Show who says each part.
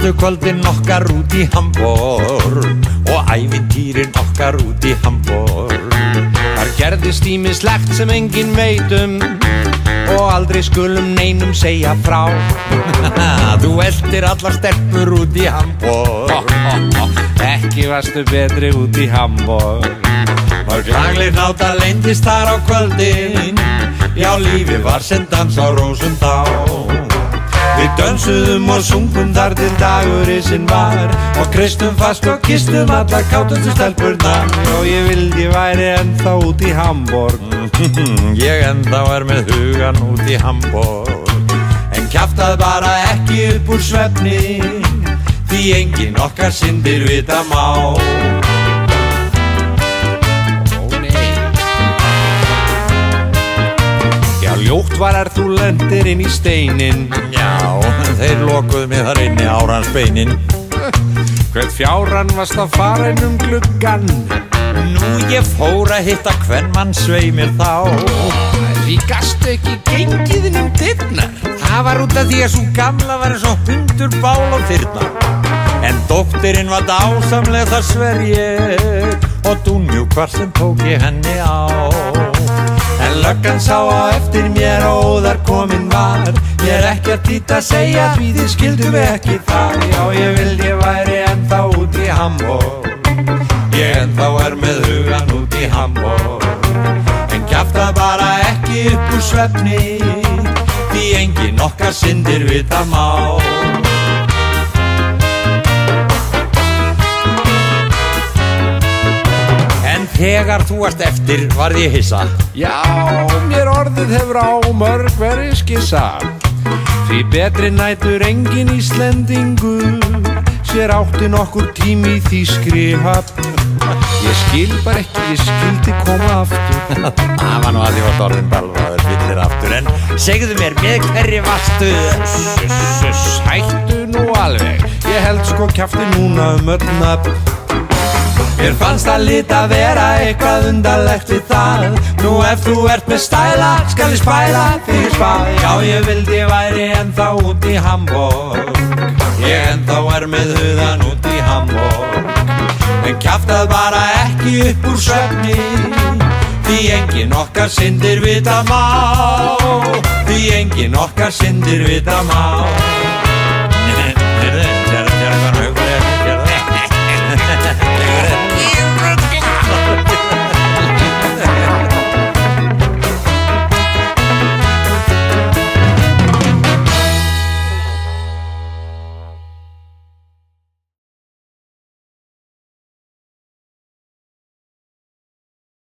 Speaker 1: Manstu kvöldin okkar út í Hamborg og ævintýrin okkar út í Hamborg. Þar gerðist ýmislegt sem enginn veit og aldrei skulum neinum segja frá. Þú eltir allar stelpur út í Hamborg. Ekki varstu betri út í Hamborg. Og klagleg náta leyndist þar á kvöldin. Já, lífið var sem dans á rósum þá. Við dönsuðum og sungum þar til dagurinn var og kreistum fast og kistum allar kátustu stelpurnar. Og ég vildi væri ennþá út í Hamborg. Ég ennþá með hugan út í Hamborg. En kjaftað bara ekki upp úr svefni, því enginn okkar syndir vita má. Ljótt var þú lendir inn í steinin. Já, þeir lokuðu mig þar inni árans beinin. Hvert fjárran varst að fara inn gluggan? Nú ég fór að hitta hvern mann svei mér þá. Því gastu ekki gengið inn dyrnar. Það var út af því að sú gamla var eins og hundur bál á dyrnar. En dóttirinn var dásamleg, það sver ég, og dúnmjúk hvar sem tók ég henni á. En löggan sá á eftir mér og óðar komin var. Ég ekkert ít að segja því þið skildum ekki þar. Já, ég vildi væri ennþá út í Hamborg. Ég ennþá með hugan út í Hamborg. En kjaftað bara ekki upp úr svefni, því enginn okkar syndir vita má. Þegar þú varst eftir varð ég hissa. Já, mér orðið hefur á mörg verið skissa. Því betri nætur engin Íslendingur sér átti nokkur tími í þýskri höfn. Ég skil bara ekki, ég skildi koma aftur. Það var nú að ég var orðin balvaður fyllir aftur. En segðu mér, með hverju varstu? Hættu nú alveg. Ég held sko kjafti núna öll nöfn. Mér fannst það lit að vera eitthvað undarlegt við það. Nú ef þú ert með stæla, skal ég spæla þig spá. Já, ég vildi væri ennþá út í Hamborg. Ég ennþá með hugan út í Hamborg. En kjaftað bara ekki upp úr svefni, því enginn okkar syndir vita má. Því enginn okkar syndir vita má.